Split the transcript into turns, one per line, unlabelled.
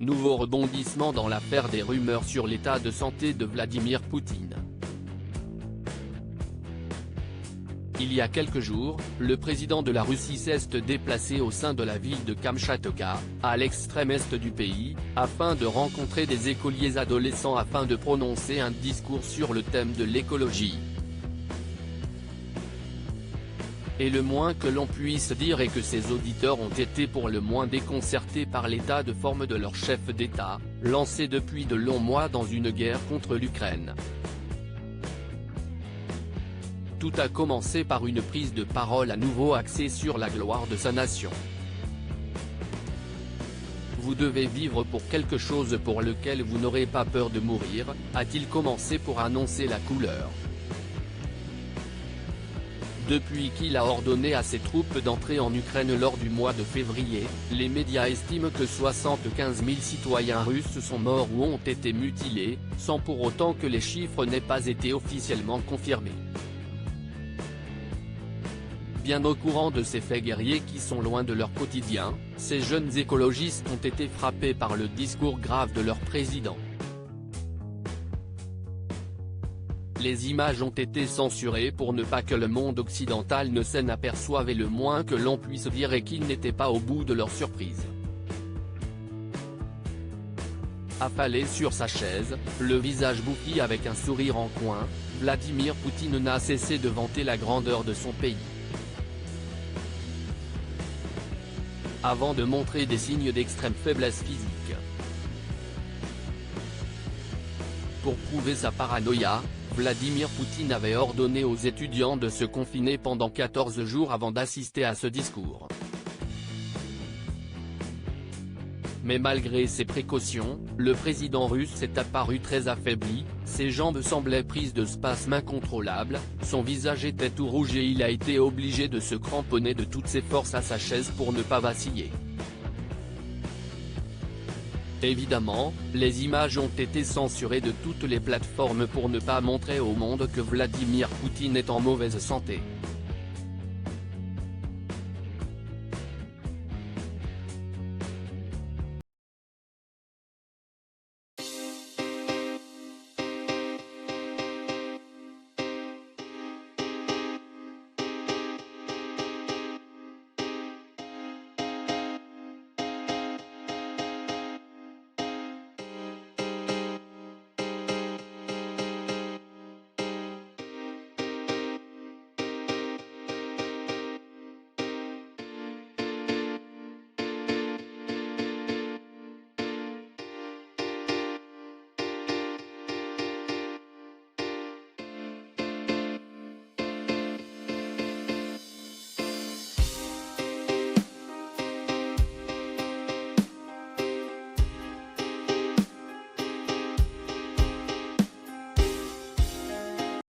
nouveau rebondissement dans l'affaire des rumeurs sur l'état de santé de Vladimir Poutine. Il y a quelques jours, le président de la Russie s'est déplacé au sein de la ville de Kamchatka, à l'extrême est du pays, afin de rencontrer des écoliers adolescents afin de prononcer un discours sur le thème de l'écologie. Et le moins que l'on puisse dire est que ces auditeurs ont été pour le moins déconcertés par l'état de forme de leur chef d'État, lancé depuis de longs mois dans une guerre contre l'Ukraine. Tout a commencé par une prise de parole à nouveau axée sur la gloire de sa nation. Vous devez vivre pour quelque chose pour lequel vous n'aurez pas peur de mourir, a-t-il commencé pour annoncer la couleur. Depuis qu'il a ordonné à ses troupes d'entrer en Ukraine lors du mois de février, les médias estiment que 75 000 citoyens russes sont morts ou ont été mutilés, sans pour autant que les chiffres n'aient pas été officiellement confirmés. Bien au courant de ces faits guerriers qui sont loin de leur quotidien, ces jeunes écologistes ont été frappés par le discours grave de leur président. Les images ont été censurées pour ne pas que le monde occidental ne s'en aperçoive et le moins que l'on puisse dire est qu'ils n'étaient pas au bout de leur surprise. Affalé sur sa chaise, le visage bouffi avec un sourire en coin, Vladimir Poutine n'a cessé de vanter la grandeur de son pays. Avant de montrer des signes d'extrême faiblesse physique. Pour prouver sa paranoïa, Vladimir Poutine avait ordonné aux étudiants de se confiner pendant 14 jours avant d'assister à ce discours. Mais malgré ces précautions, le président russe s'est apparu très affaibli, ses jambes semblaient prises de spasmes incontrôlables, son visage était tout rouge et il a été obligé de se cramponner de toutes ses forces à sa chaise pour ne pas vaciller. Évidemment, les images ont été censurées de toutes les plateformes pour ne pas montrer au monde que Vladimir Poutine est en mauvaise santé.